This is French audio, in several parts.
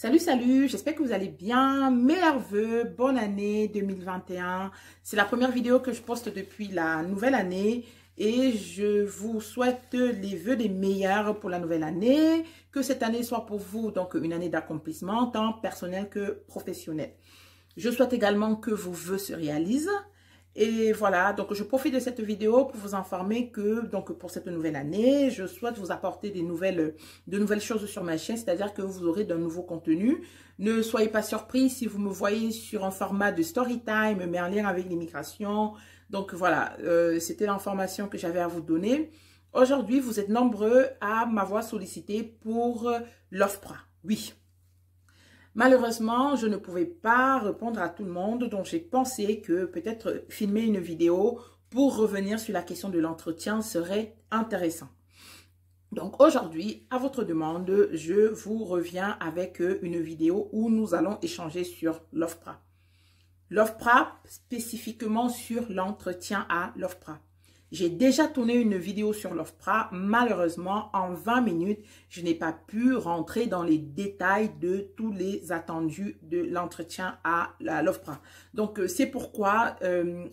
Salut, salut, j'espère que vous allez bien. Meilleurs vœux, bonne année 2021. C'est la première vidéo que je poste depuis la nouvelle année et je vous souhaite les vœux des meilleurs pour la nouvelle année. Que cette année soit pour vous donc une année d'accomplissement, tant personnel que professionnel. Je souhaite également que vos vœux se réalisent. Et voilà, donc je profite de cette vidéo pour vous informer que donc pour cette nouvelle année, je souhaite vous apporter de nouvelles choses sur ma chaîne, c'est-à-dire que vous aurez d'un nouveau contenu. Ne soyez pas surpris si vous me voyez sur un format de story time, mais en lien avec l'immigration. Donc voilà, c'était l'information que j'avais à vous donner. Aujourd'hui, vous êtes nombreux à m'avoir sollicité pour l'OFPRA. Oui. Malheureusement, je ne pouvais pas répondre à tout le monde, donc j'ai pensé que peut-être filmer une vidéo pour revenir sur la question de l'entretien serait intéressant. Donc aujourd'hui, à votre demande, je vous reviens avec une vidéo où nous allons échanger sur l'OFPRA. L'OFPRA, spécifiquement sur l'entretien à l'OFPRA. J'ai déjà tourné une vidéo sur l'OFPRA. Malheureusement, en 20 minutes, je n'ai pas pu rentrer dans les détails de tous les attendus de l'entretien à l'OFPRA. Donc, c'est pourquoi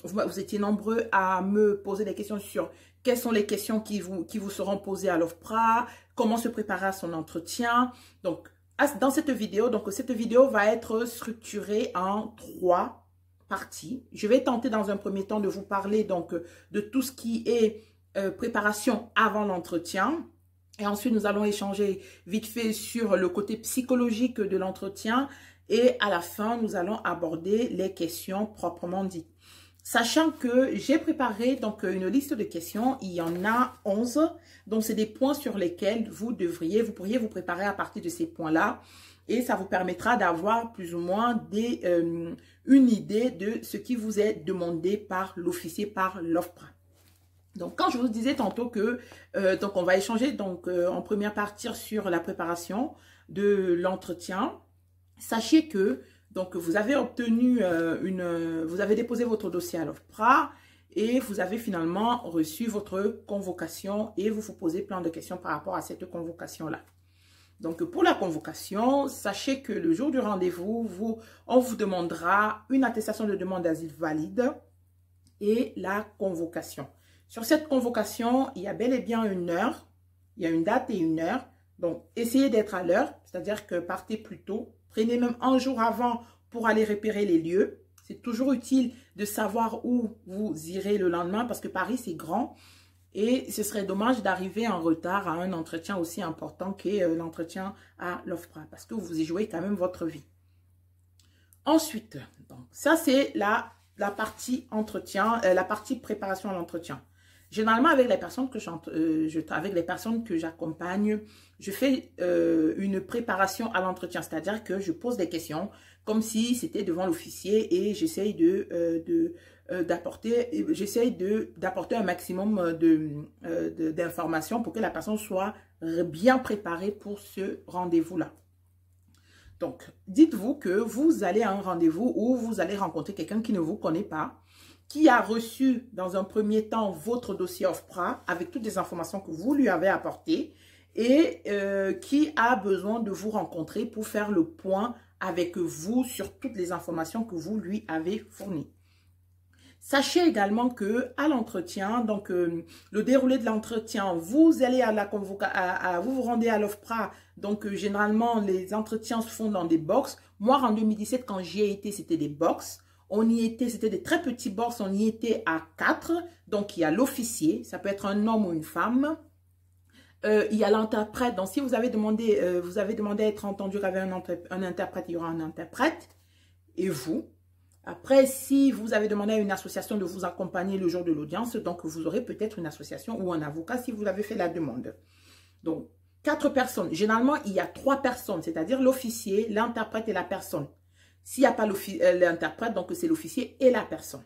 vous étiez nombreux à me poser des questions sur quelles sont les questions qui vous seront posées à l'OFPRA, comment se préparer à son entretien. Donc, dans cette vidéo, cette vidéo va être structurée en 3 partie. Je vais tenter dans un premier temps de vous parler donc de tout ce qui est préparation avant l'entretien. Et ensuite, nous allons échanger vite fait sur le côté psychologique de l'entretien. Et à la fin, nous allons aborder les questions proprement dites. Sachant que j'ai préparé donc une liste de questions, il y en a 11. Donc, c'est des points sur lesquels vous pourriez vous préparer à partir de ces points-là. Et ça vous permettra d'avoir plus ou moins une idée de ce qui vous est demandé par l'officier, par l'OFPRA. Donc, quand je vous disais tantôt que donc on va échanger en première partie sur la préparation de l'entretien, sachez que donc vous avez obtenu vous avez déposé votre dossier à l'OFPRA et vous avez finalement reçu votre convocation et vous posez plein de questions par rapport à cette convocation-là. Donc, pour la convocation, sachez que le jour du rendez-vous, on vous demandera une attestation de demande d'asile valide et la convocation. Sur cette convocation, il y a bel et bien une heure, il y a une date et une heure. Donc, essayez d'être à l'heure, c'est-à-dire que partez plus tôt. Prenez même un jour avant pour aller repérer les lieux. C'est toujours utile de savoir où vous irez le lendemain parce que Paris, c'est grand. Et ce serait dommage d'arriver en retard à un entretien aussi important qu'est l'entretien à l'OFPRA parce que vous y jouez quand même votre vie. Ensuite, donc, ça c'est la partie entretien, la partie préparation à l'entretien. Généralement, avec les personnes que j'accompagne, je fais une préparation à l'entretien, c'est-à-dire que je pose des questions comme si c'était devant l'officier et j'essaye d'apporter un maximum d'informations pour que la personne soit bien préparée pour ce rendez-vous-là. Donc, dites-vous que vous allez à un rendez-vous où vous allez rencontrer quelqu'un qui ne vous connaît pas, qui a reçu dans un premier temps votre dossier OFPRA avec toutes les informations que vous lui avez apportées et qui a besoin de vous rencontrer pour faire le point avec vous sur toutes les informations que vous lui avez fournies. Sachez également que à l'entretien, donc le déroulé de l'entretien, vous allez à la vous vous rendez à l'OFPRA. Donc généralement les entretiens se font dans des box. Moi en 2017 quand j'y ai été, c'était des box. On y était, c'était des très petits box, on y était à 4. Donc il y a l'officier, ça peut être un homme ou une femme. Il y a l'interprète. Donc si vous avez demandé à être entendu avec un interprète, il y aura un interprète. Et vous. Après, si vous avez demandé à une association de vous accompagner le jour de l'audience, donc vous aurez peut-être une association ou un avocat si vous avez fait la demande. Donc, 4 personnes. Généralement, il y a 3 personnes, c'est-à-dire l'officier, l'interprète et la personne. S'il n'y a pas l'interprète, donc c'est l'officier et la personne.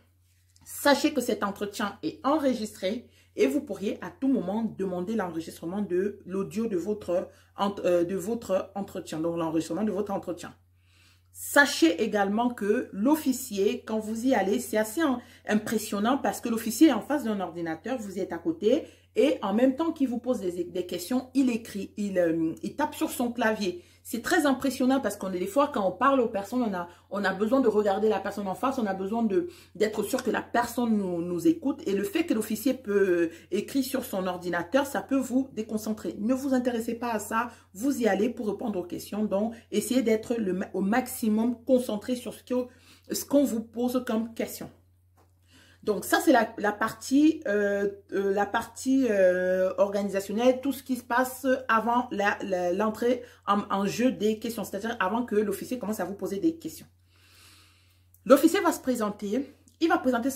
Sachez que cet entretien est enregistré et vous pourriez à tout moment demander l'enregistrement de l'audio de votre entretien, donc l'enregistrement de votre entretien. Sachez également que l'officier, quand vous y allez, c'est assez impressionnant parce que l'officier est en face d'un ordinateur, vous êtes à côté et en même temps qu'il vous pose des questions, il écrit, il tape sur son clavier. c'est très impressionnant parce qu'on est des fois, quand on parle aux personnes, on a besoin de regarder la personne en face, on a besoin d'être sûr que la personne nous écoute. Et le fait que l'officier peut écrire sur son ordinateur, ça peut vous déconcentrer. Ne vous intéressez pas à ça, vous y allez pour répondre aux questions. Donc, essayez d'être au maximum concentré sur ce qu'on vous pose comme question. Donc, ça, c'est la partie organisationnelle, tout ce qui se passe avant l'entrée en jeu des questions, c'est-à-dire avant que l'officier commence à vous poser des questions. L'officier va se présenter, il va présenter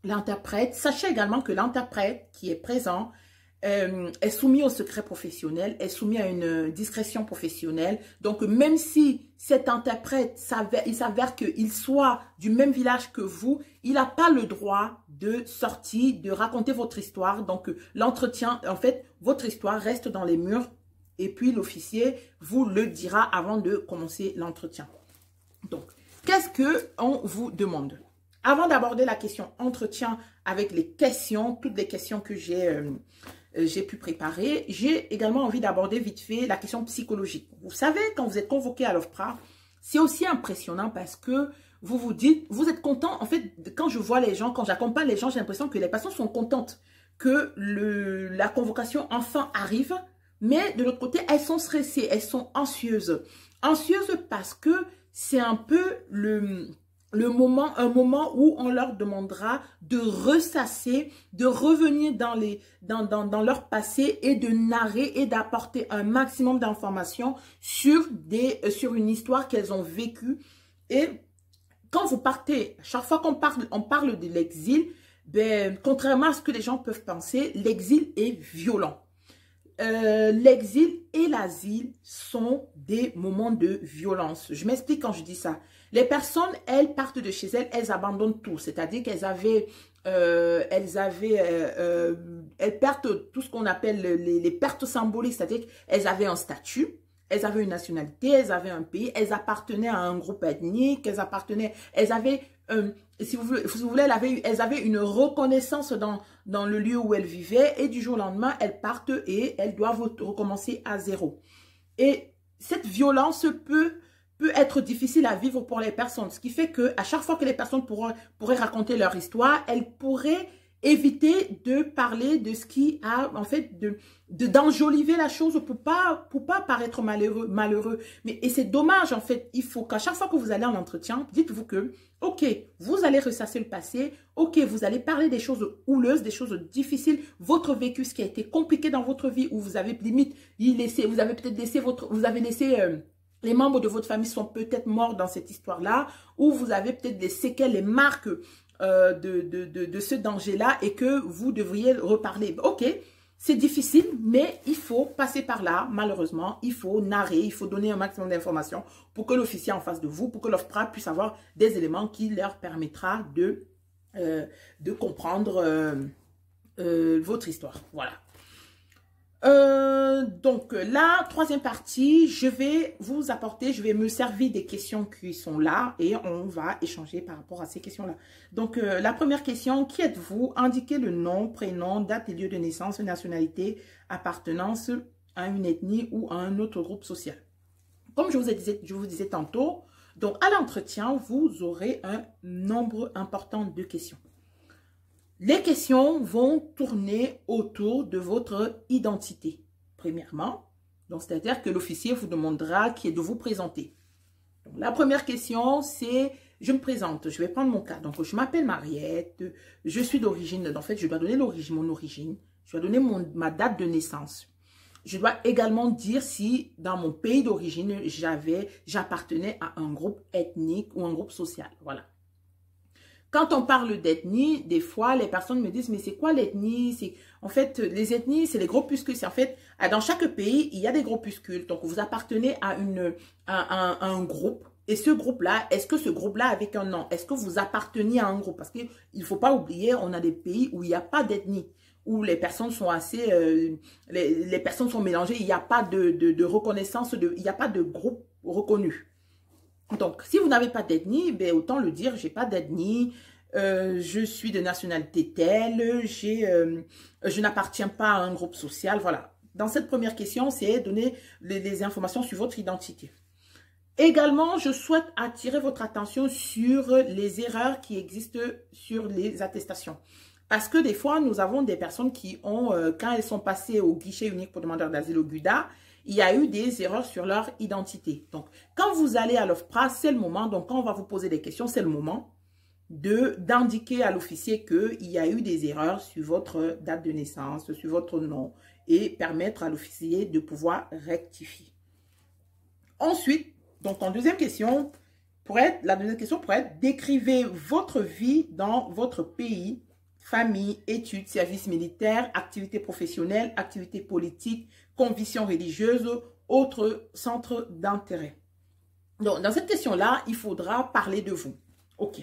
l'interprète. Sachez également que l'interprète qui est présent est soumis au secret professionnel, est soumis à une discrétion professionnelle. Donc, même si cet interprète, il s'avère qu'il soit du même village que vous, il n'a pas le droit de sortir, de raconter votre histoire. Donc, l'entretien, en fait, votre histoire reste dans les murs et puis l'officier vous le dira avant de commencer l'entretien. Donc, qu'est-ce qu'on vous demande? Avant d'aborder la question entretien avec les questions, toutes les questions que j'ai pu préparer, j'ai également envie d'aborder vite fait la question psychologique. Vous savez, quand vous êtes convoqué à l'OFPRA, c'est aussi impressionnant parce que vous vous dites, vous êtes content. En fait, quand je vois les gens, quand j'accompagne les gens, j'ai l'impression que les personnes sont contentes que la convocation enfin arrive. Mais de l'autre côté, elles sont stressées, elles sont anxieuses. Anxieuses parce que c'est un peu un moment où on leur demandera de ressasser, de revenir dans leur passé et de narrer et d'apporter un maximum d'informations sur une histoire qu'elles ont vécue. Et quand vous partez, chaque fois qu'on parle de l'exil, ben, contrairement à ce que les gens peuvent penser, l'exil est violent. L'exil et l'asile sont des moments de violence. Je m'explique quand je dis ça. Les personnes, elles partent de chez elles, elles abandonnent tout. C'est-à-dire qu'elles elles perdent tout ce qu'on appelle les pertes symboliques. C'est-à-dire qu'elles avaient un statut, elles avaient une nationalité, elles avaient un pays, elles appartenaient à un groupe ethnique, elles avaient si vous voulez, elles avaient une reconnaissance dans le lieu où elles vivaient et du jour au lendemain, elles partent et elles doivent recommencer à zéro. Et cette violence peut être difficile à vivre pour les personnes, ce qui fait que à chaque fois que les personnes pourraient raconter leur histoire, elles pourraient éviter de parler de ce qui a, en fait, d'enjoliver la chose pour pas paraître malheureux. Et c'est dommage, en fait. Il faut qu'à chaque fois que vous allez en entretien, dites-vous que, ok, vous allez ressasser le passé, ok, vous allez parler des choses houleuses, des choses difficiles, votre vécu, ce qui a été compliqué dans votre vie, où vous avez limite, vous avez peut-être laissé les membres de votre famille sont peut-être morts dans cette histoire-là, ou vous avez peut-être des séquelles, les marques de ce danger-là et que vous devriez reparler. Ok, c'est difficile, mais il faut passer par là, malheureusement. Il faut narrer, il faut donner un maximum d'informations pour que l'officier en face de vous, pour que l'OFPRA puisse avoir des éléments qui leur permettra de comprendre votre histoire. Voilà. Donc, la troisième partie, je vais me servir des questions qui sont là et on va échanger par rapport à ces questions-là. Donc, la première question, qui êtes-vous? Indiquez le nom, prénom, date et lieu de naissance, nationalité, appartenance à une ethnie ou à un autre groupe social. Comme je vous disais tantôt, donc à l'entretien, vous aurez un nombre important de questions. Les questions vont tourner autour de votre identité, premièrement. Donc, c'est-à-dire que l'officier vous demandera de vous présenter. Donc, la première question, c'est, je me présente, je vais prendre mon cas. Donc, je m'appelle Mariette, je suis d'origine, en fait, je dois donner mon origine, je dois donner ma date de naissance. Je dois également dire si, dans mon pays d'origine, j'appartenais à un groupe ethnique ou un groupe social. Voilà. Quand on parle d'ethnie, des fois, les personnes me disent, mais c'est quoi l'ethnie? En fait, les ethnies, c'est les groupuscules. En fait, dans chaque pays, il y a des groupuscules. Donc, vous appartenez à un groupe. Et ce groupe-là, est-ce que ce groupe-là avec un nom, est-ce que vous apparteniez à un groupe? Parce qu'il ne faut pas oublier, on a des pays où il n'y a pas d'ethnie, où les personnes sont les personnes sont mélangées, il n'y a pas de reconnaissance, il n'y a pas de groupe reconnu. Donc, si vous n'avez pas d'ethnie, ben, autant le dire, j'ai pas d'ethnie, je suis de nationalité telle, je n'appartiens pas à un groupe social, voilà. dans cette première question, c'est donner les informations sur votre identité. Également, je souhaite attirer votre attention sur les erreurs qui existent sur les attestations. Parce que des fois, nous avons des personnes qui ont, quand elles sont passées au guichet unique pour demandeurs d'asile au GUDA, il y a eu des erreurs sur leur identité. Donc, quand vous allez à l'OFPRA, c'est le moment, donc quand on va vous poser des questions, c'est le moment d'indiquer à l'officier qu'il y a eu des erreurs sur votre date de naissance, sur votre nom, et permettre à l'officier de pouvoir rectifier. Ensuite, donc en deuxième question, la deuxième question pourrait être: décrivez votre vie dans votre pays, famille, études, service militaire, activité professionnelle, activité politique, convictions religieuses, autres centres d'intérêt. Donc, dans cette question-là, il faudra parler de vous. OK.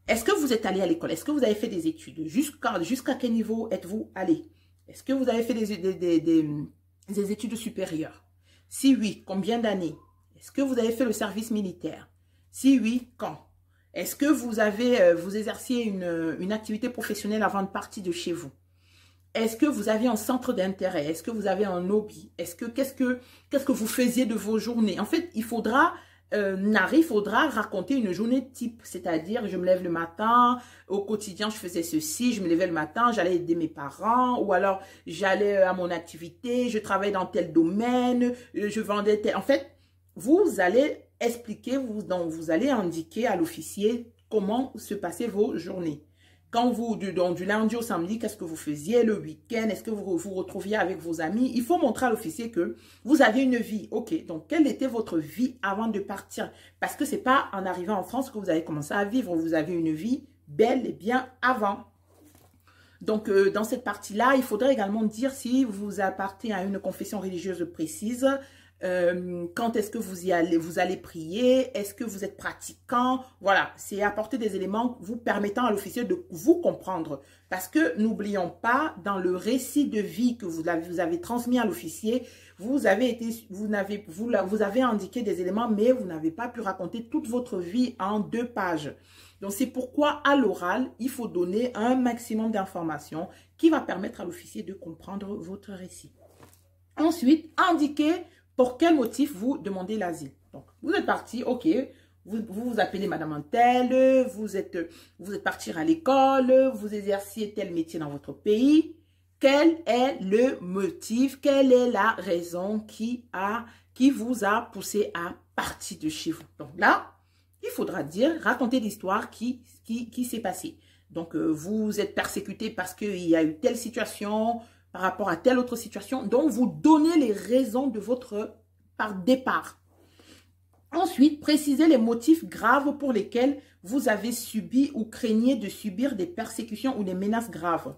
Est-ce que vous êtes allé à l'école? Est-ce que vous avez fait des études? Jusqu'à quel niveau êtes-vous allé? Est-ce que vous avez fait des études supérieures? Si oui, combien d'années? Est-ce que vous avez fait le service militaire? Si oui, quand? Est-ce que vous exerciez une activité professionnelle avant de partir de chez vous? Est-ce que vous avez un centre d'intérêt? Est-ce que vous avez un hobby? Qu'est-ce que vous faisiez de vos journées? En fait, il faudra raconter une journée type. C'est-à-dire, je me lève le matin, au quotidien, je faisais ceci, je me levais le matin, j'allais aider mes parents, ou alors j'allais à mon activité, je travaillais dans tel domaine, je vendais tel... En fait, vous allez expliquer, vous allez indiquer à l'officier comment se passaient vos journées. Quand du lundi au samedi, qu'est-ce que vous faisiez le week-end? Est-ce que vous vous retrouviez avec vos amis? Il faut montrer à l'officier que vous avez une vie. OK, donc quelle était votre vie avant de partir? Parce que ce n'est pas en arrivant en France que vous avez commencé à vivre. Vous avez une vie bel et bien avant. Donc, dans cette partie-là, il faudrait également dire si vous appartenez à une confession religieuse précise. Quand est-ce que vous allez prier? Est-ce que vous êtes pratiquant? Voilà, c'est apporter des éléments vous permettant à l'officier de vous comprendre. Parce que n'oublions pas, dans le récit de vie que vous avez transmis à l'officier, vous avez indiqué des éléments, mais vous n'avez pas pu raconter toute votre vie en 2 pages. Donc, c'est pourquoi à l'oral, il faut donner un maximum d'informations qui va permettre à l'officier de comprendre votre récit. Ensuite, indiquez pour quel motif vous demandez l'asile. Donc, vous êtes parti, OK, vous vous appelez Madame Antel, vous êtes parti à l'école, vous exerciez tel métier dans votre pays. Quel est le motif, quelle est la raison qui vous a poussé à partir de chez vous? Donc là, il faudra raconter l'histoire qui s'est passée. Donc, vous êtes persécuté parce qu'il y a eu telle situation, par rapport à telle autre situation. Donc, vous donnez les raisons de votre départ. Ensuite, précisez les motifs graves pour lesquels vous avez subi ou craignez de subir des persécutions ou des menaces graves.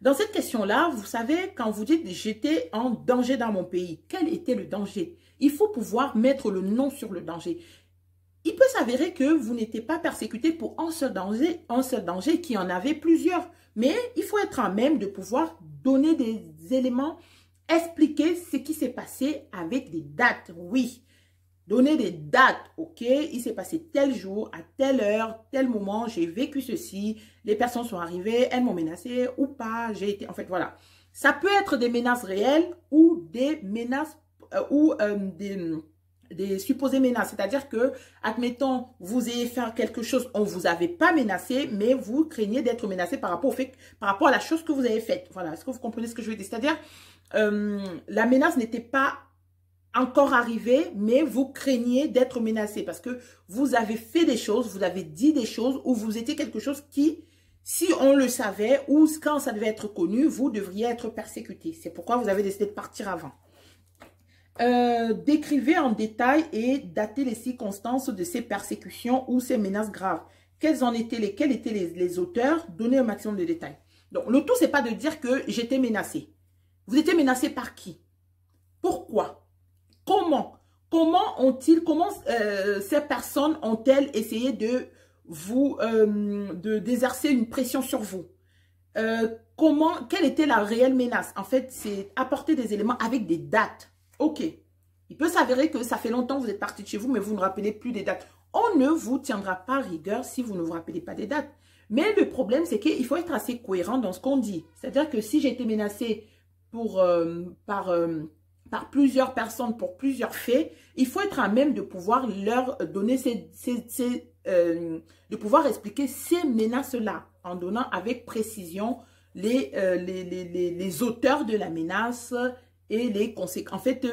Dans cette question-là, vous savez, quand vous dites « j'étais en danger dans mon pays », quel était le danger? Il faut pouvoir mettre le nom sur le danger. Il peut s'avérer que vous n'étiez pas persécuté pour un seul danger qui en avait plusieurs. Mais il faut être à même de pouvoir donner des éléments, expliquer ce qui s'est passé avec des dates. Oui, donner des dates. OK, il s'est passé tel jour, à telle heure, tel moment, j'ai vécu ceci, les personnes sont arrivées, elles m'ont menacé ou pas. En fait, voilà. Ça peut être des menaces réelles ou des menaces des supposées menaces. C'est-à-dire que, admettons, vous ayez fait quelque chose, on ne vous avait pas menacé, mais vous craignez d'être menacé par rapport à la chose que vous avez faite. Voilà, est-ce que vous comprenez ce que je veux dire? C'est-à-dire, la menace n'était pas encore arrivée, mais vous craignez d'être menacé parce que vous avez fait des choses, vous avez dit des choses ou vous étiez quelque chose qui, si on le savait ou quand ça devait être connu, vous devriez être persécuté. C'est pourquoi vous avez décidé de partir avant. Décrivez en détail et datez les circonstances de ces persécutions ou ces menaces graves. Quels étaient les auteurs? Donnez un maximum de détails. Donc, le tout, c'est pas de dire que j'étais menacé. Vous étiez menacé par qui? Pourquoi? Comment? Comment ces personnes ont-elles essayé de d'exercer une pression sur vous? Quelle était la réelle menace? En fait, c'est apporter des éléments avec des dates. OK. Il peut s'avérer que ça fait longtemps que vous êtes parti de chez vous, mais vous ne rappelez plus des dates. On ne vous tiendra pas rigueur si vous ne vous rappelez pas des dates. Mais le problème, c'est qu'il faut être assez cohérent dans ce qu'on dit. C'est-à-dire que si j'ai été menacée par plusieurs personnes pour plusieurs faits, il faut être à même de pouvoir leur donner de pouvoir expliquer ces menaces-là en donnant avec précision les auteurs de la menace et les conséquences. En fait,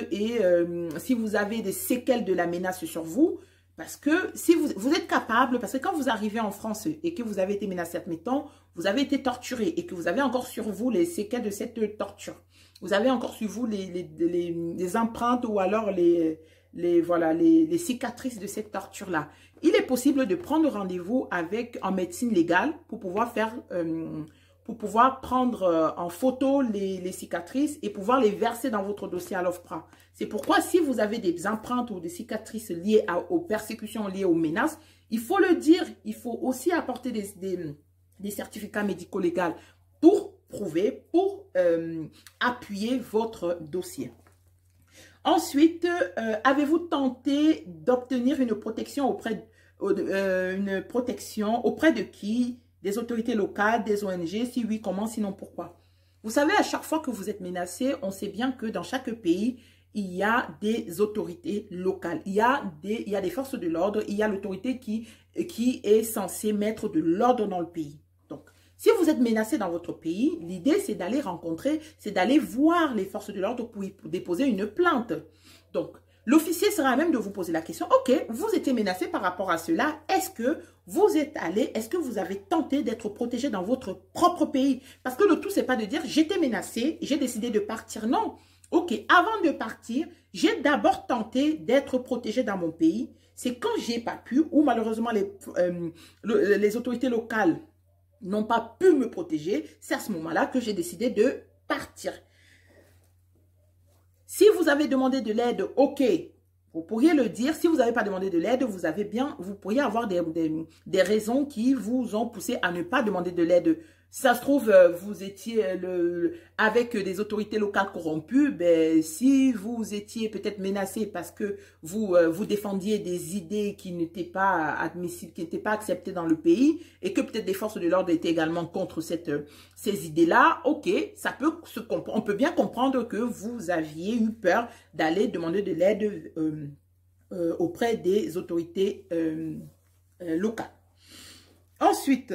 si vous avez des séquelles de la menace sur vous, parce que si vous êtes capable, parce que quand vous arrivez en France et que vous avez été menacé, admettons, vous avez été torturé et que vous avez encore sur vous les séquelles de cette torture. Vous avez encore sur vous les empreintes ou alors les cicatrices de cette torture-là. Il est possible de prendre rendez-vous avec un médecin légal pour pouvoir prendre en photo les cicatrices et pouvoir les verser dans votre dossier à l'OFPRA. C'est pourquoi si vous avez des empreintes ou des cicatrices liées aux persécutions, liées aux menaces, il faut le dire, il faut aussi apporter des certificats médico-légaux pour prouver, pour appuyer votre dossier. Ensuite, avez-vous tenté d'obtenir une protection auprès de qui? Des autorités locales, des ONG? Si oui, comment? Sinon, pourquoi? Vous savez, à chaque fois que vous êtes menacé, on sait bien que dans chaque pays, il y a des autorités locales. Il y a des forces de l'ordre. Il y a l'autorité qui est censée mettre de l'ordre dans le pays. Donc, si vous êtes menacé dans votre pays, l'idée, c'est d'aller voir les forces de l'ordre pour déposer une plainte. Donc, l'officier sera à même de vous poser la question, ok, vous étiez menacé par rapport à cela, est-ce que vous avez tenté d'être protégé dans votre propre pays? Parce que le tout, c'est pas de dire, j'étais menacé, j'ai décidé de partir. Non, ok, avant de partir, j'ai d'abord tenté d'être protégé dans mon pays. C'est quand j'ai pas pu, ou malheureusement les autorités locales n'ont pas pu me protéger, c'est à ce moment-là que j'ai décidé de partir. Si vous avez demandé de l'aide, ok, vous pourriez le dire. Si vous n'avez pas demandé de l'aide, vous pourriez avoir des raisons qui vous ont poussé à ne pas demander de l'aide. Si ça se trouve, vous étiez avec des autorités locales corrompues, ben, si vous étiez peut-être menacé parce que vous défendiez des idées qui n'étaient pas admissibles, qui n'étaient pas acceptées dans le pays, et que peut-être des forces de l'ordre étaient également contre ces idées-là, ok, on peut bien comprendre que vous aviez eu peur d'aller demander de l'aide auprès des autorités locales. Ensuite,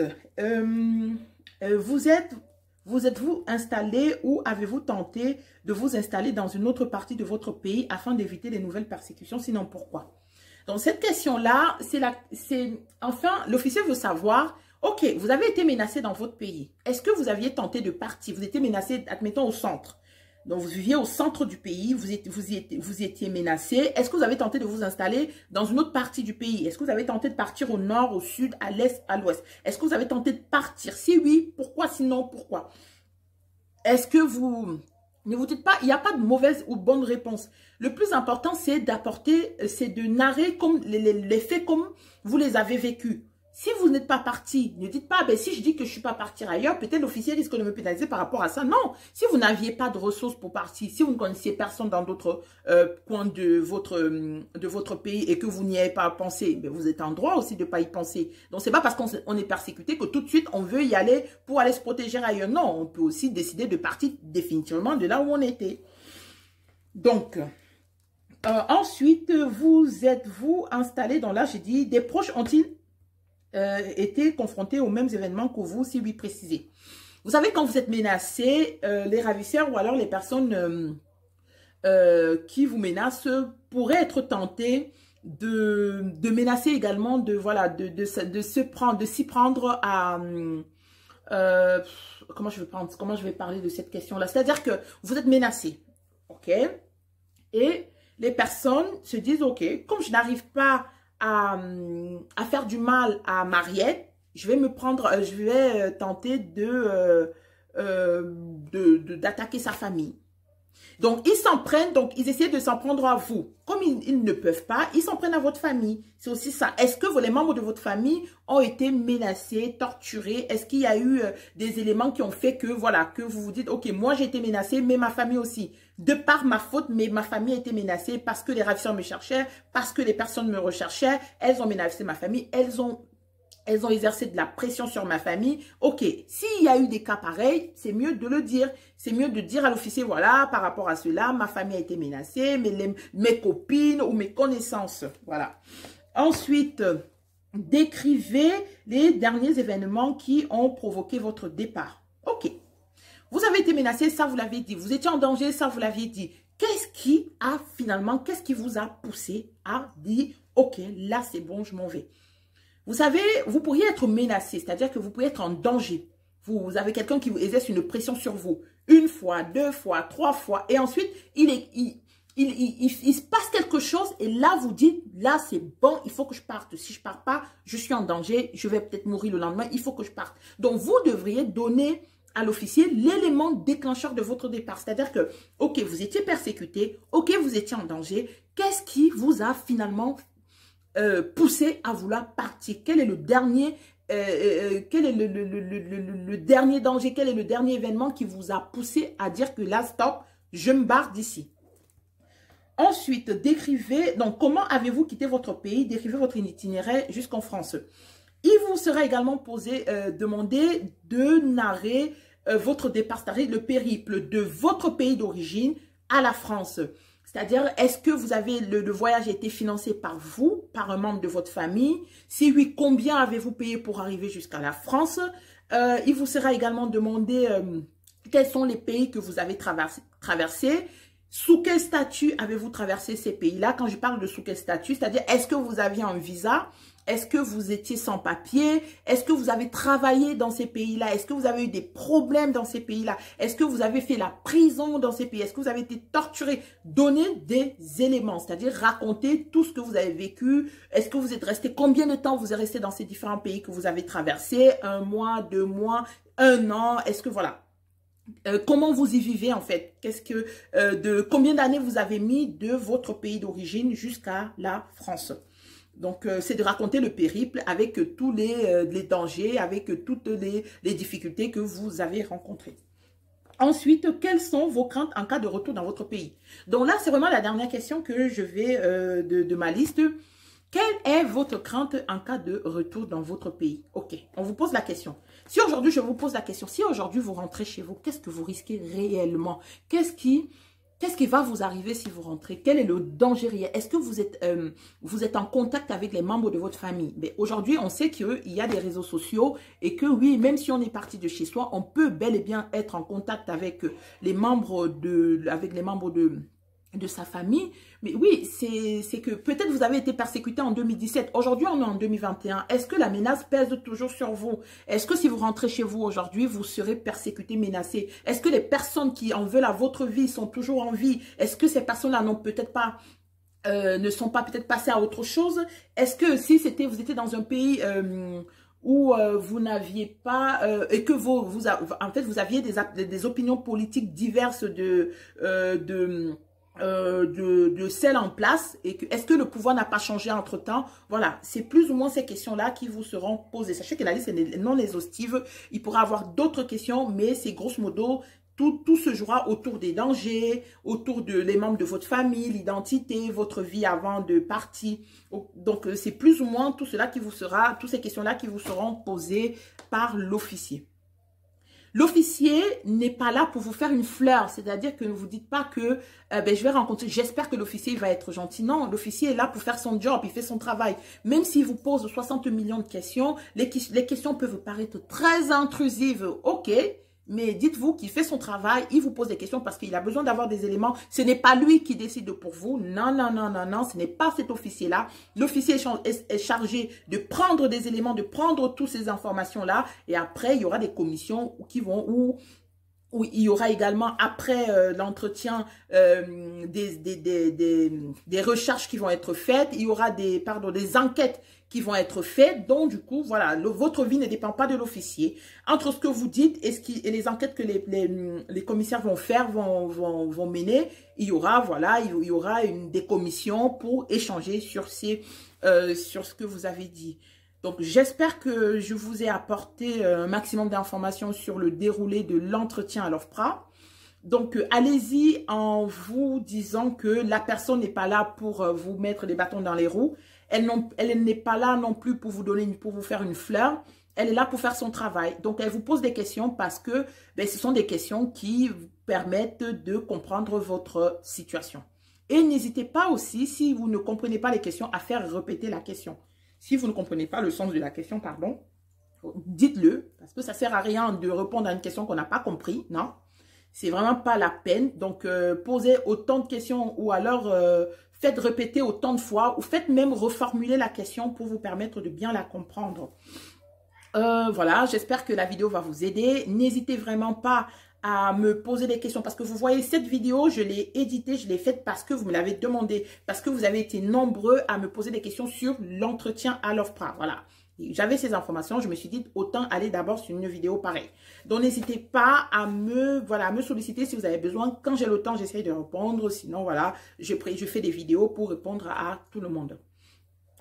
vous êtes-vous installé ou avez-vous tenté de vous installer dans une autre partie de votre pays afin d'éviter les nouvelles persécutions? Sinon, pourquoi? Donc, cette question-là, enfin, l'officier veut savoir, ok, vous avez été menacé dans votre pays. Est-ce que vous aviez tenté de partir? Vous étiez menacé, admettons, au centre. Donc, vous viviez au centre du pays, vous étiez menacé. Est-ce que vous avez tenté de vous installer dans une autre partie du pays? Est-ce que vous avez tenté de partir au nord, au sud, à l'est, à l'ouest? Est-ce que vous avez tenté de partir? Si oui, pourquoi? Sinon, pourquoi? Est-ce que vous... Ne vous dites pas, il n'y a pas de mauvaise ou bonne réponse. Le plus important, c'est de narrer comme les faits comme vous les avez vécus. Si vous n'êtes pas parti, ne dites pas, ben, si je dis que je ne suis pas parti ailleurs, peut-être l'officier risque de me pénaliser par rapport à ça. Non, si vous n'aviez pas de ressources pour partir, si vous ne connaissiez personne dans d'autres coins de votre pays et que vous n'y avez pas pensé, ben, vous êtes en droit aussi de ne pas y penser. Donc, ce n'est pas parce qu'on est persécuté que tout de suite, on veut y aller pour aller se protéger ailleurs. Non, on peut aussi décider de partir définitivement de là où on était. Donc... ensuite, vous êtes-vous installé dans là, j'ai dit, des proches ont-ils été confrontés aux mêmes événements que vous, si oui, précisez. Vous savez, quand vous êtes menacé, les ravisseurs ou alors les personnes qui vous menacent pourraient être tentés de menacer également, de s'y prendre à... comment je vais parler de cette question-là? C'est-à-dire que vous êtes menacé, ok? Et les personnes se disent, ok, comme je n'arrive pas à faire du mal à Mariette, je vais tenter d'attaquer sa famille. Donc, ils s'en prennent, donc ils essaient de s'en prendre à vous. Comme ils ne peuvent pas, ils s'en prennent à votre famille. C'est aussi ça. Est-ce que les membres de votre famille ont été menacés, torturés? Est-ce qu'il y a eu des éléments qui ont fait que, voilà, que vous vous dites, ok, moi j'ai été menacé, mais ma famille aussi. De par ma faute, mais ma famille a été menacée parce que les ravisseurs me cherchaient, parce que les personnes me recherchaient. Elles ont menacé ma famille, elles ont elles ont exercé de la pression sur ma famille. Ok, s'il y a eu des cas pareils, c'est mieux de le dire. C'est mieux de dire à l'officier, voilà, par rapport à cela, ma famille a été menacée, mes copines ou mes connaissances. Voilà. Ensuite, décrivez les derniers événements qui ont provoqué votre départ. Ok. Vous avez été menacé, ça vous l'avez dit. Vous étiez en danger, ça vous l'aviez dit. Qu'est-ce qui vous a poussé à dire, ok, là c'est bon, je m'en vais. Vous savez, vous pourriez être menacé, c'est-à-dire que vous pourriez être en danger. Vous avez quelqu'un qui vous exerce une pression sur vous. Une fois, deux fois, trois fois. Et ensuite, il se passe quelque chose. Et là, vous dites, là, c'est bon, il faut que je parte. Si je ne pars pas, je suis en danger. Je vais peut-être mourir le lendemain. Il faut que je parte. Donc, vous devriez donner à l'officier l'élément déclencheur de votre départ. C'est-à-dire que, ok, vous étiez persécuté. Ok, vous étiez en danger. Qu'est-ce qui vous a finalement poussé à vouloir partir? Quel est le dernier, le dernier danger? Quel est le dernier événement qui vous a poussé à dire que là, stop, je me barre d'ici? Ensuite, décrivez, donc comment avez-vous quitté votre pays? Décrivez votre itinéraire jusqu'en France. Il vous sera également demandé de narrer votre départ, c'est-à-dire le périple de votre pays d'origine à la France. C'est-à-dire, est-ce que le voyage a été financé par vous, par un membre de votre famille? Si oui, combien avez-vous payé pour arriver jusqu'à la France? Il vous sera également demandé quels sont les pays que vous avez traversés. Sous quel statut avez-vous traversé ces pays-là? Quand je parle de sous quel statut, c'est-à-dire, est-ce que vous aviez un visa? Est-ce que vous étiez sans papier? Est-ce que vous avez travaillé dans ces pays-là? Est-ce que vous avez eu des problèmes dans ces pays-là? Est-ce que vous avez fait la prison dans ces pays? Est-ce que vous avez été torturé? Donnez des éléments, c'est-à-dire racontez tout ce que vous avez vécu. Est-ce que vous êtes resté? Combien de temps vous êtes resté dans ces différents pays que vous avez traversés? 1 mois, 2 mois, 1 an? Est-ce que voilà? Comment vous y vivez en fait? Combien d'années vous avez mis de votre pays d'origine jusqu'à la France? Donc, c'est de raconter le périple avec tous les dangers, avec toutes les difficultés que vous avez rencontrées. Ensuite, quelles sont vos craintes en cas de retour dans votre pays? Donc là, c'est vraiment la dernière question que je vais de ma liste. Quelle est votre crainte en cas de retour dans votre pays? Ok, on vous pose la question. Si aujourd'hui, je vous pose la question, si aujourd'hui vous rentrez chez vous, qu'est-ce que vous risquez réellement? Qu'est-ce qui va vous arriver si vous rentrez? Quel est le danger réel? Est-ce que vous êtes en contact avec les membres de votre famille? Mais aujourd'hui, on sait qu'il y a des réseaux sociaux et que oui, même si on est parti de chez soi, on peut bel et bien être en contact avec les membres de sa famille. Mais oui, c'est que peut-être vous avez été persécuté en 2017. Aujourd'hui, on est en 2021. Est-ce que la menace pèse toujours sur vous? Est-ce que si vous rentrez chez vous aujourd'hui, vous serez persécuté, menacé? Est-ce que les personnes qui en veulent à votre vie sont toujours en vie? Est-ce que ces personnes-là n'ont peut-être pas ne sont pas peut-être passées à autre chose? Est-ce que si vous étiez dans un pays où vous n'aviez pas et que en fait vous aviez des opinions politiques diverses de celles en place, et est-ce que le pouvoir n'a pas changé entre temps? Voilà, c'est plus ou moins ces questions-là qui vous seront posées. Sachez que la liste est non exhaustive, il pourra y avoir d'autres questions, mais c'est grosso modo, tout se jouera autour des dangers, autour les membres de votre famille, l'identité, votre vie avant de partir. Donc, c'est plus ou moins tout cela qui vous sera, toutes ces questions-là qui vous seront posées par l'officier. L'officier n'est pas là pour vous faire une fleur, c'est-à-dire que ne vous dites pas que je vais rencontrer, j'espère que l'officier va être gentil. Non, l'officier est là pour faire son job, il fait son travail. Même s'il vous pose 60 millions de questions, les questions peuvent vous paraître très intrusives, ok, mais dites-vous qu'il fait son travail, il vous pose des questions parce qu'il a besoin d'avoir des éléments. Ce n'est pas lui qui décide pour vous. Non, non, non, non, non, ce n'est pas cet officier-là. L'officier est chargé de prendre des éléments, de prendre toutes ces informations-là. Et après, il y aura des commissions où il y aura également, après l'entretien, des recherches qui vont être faites. Il y aura des enquêtes qui vont être faites. Donc, du coup, voilà, votre vie ne dépend pas de l'officier. Entre ce que vous dites et les enquêtes que les commissaires vont faire, vont mener, il y aura, voilà, il y aura des commissions pour échanger sur ce que vous avez dit. Donc, j'espère que je vous ai apporté un maximum d'informations sur le déroulé de l'entretien à l'OFPRA. Donc, allez-y en vous disant que la personne n'est pas là pour vous mettre des bâtons dans les roues. Elle n'est pas là non plus pour vous donner, pour vous faire une fleur. Elle est là pour faire son travail. Donc, elle vous pose des questions parce que ce sont des questions qui vous permettent de comprendre votre situation. Et n'hésitez pas aussi, si vous ne comprenez pas les questions, à faire répéter la question. Si vous ne comprenez pas le sens de la question, pardon, dites-le, parce que ça ne sert à rien de répondre à une question qu'on n'a pas compris, non? C'est vraiment pas la peine. Donc, posez autant de questions ou alors faites répéter autant de fois ou faites même reformuler la question pour vous permettre de bien la comprendre. Voilà, j'espère que la vidéo va vous aider. N'hésitez vraiment pas à me poser des questions parce que vous voyez, cette vidéo, je l'ai éditée, je l'ai faite parce que vous me l'avez demandé, parce que vous avez été nombreux à me poser des questions sur l'entretien à l'OFPRA. Voilà. J'avais ces informations, je me suis dit autant aller d'abord sur une vidéo pareille. Donc n'hésitez pas à me solliciter si vous avez besoin. Quand j'ai le temps, j'essaie de répondre. Sinon, voilà, je fais des vidéos pour répondre à tout le monde.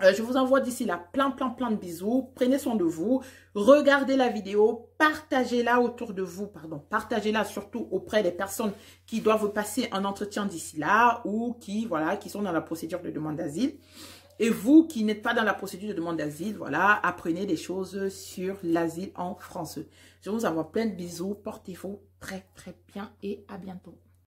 Je vous envoie d'ici là plein de bisous. Prenez soin de vous. Regardez la vidéo. Partagez-la autour de vous. Pardon. Partagez-la surtout auprès des personnes qui doivent passer un entretien d'ici là ou qui sont dans la procédure de demande d'asile. Et vous qui n'êtes pas dans la procédure de demande d'asile, voilà, apprenez des choses sur l'asile en France. Je vous envoie plein de bisous. Portez-vous très bien et à bientôt.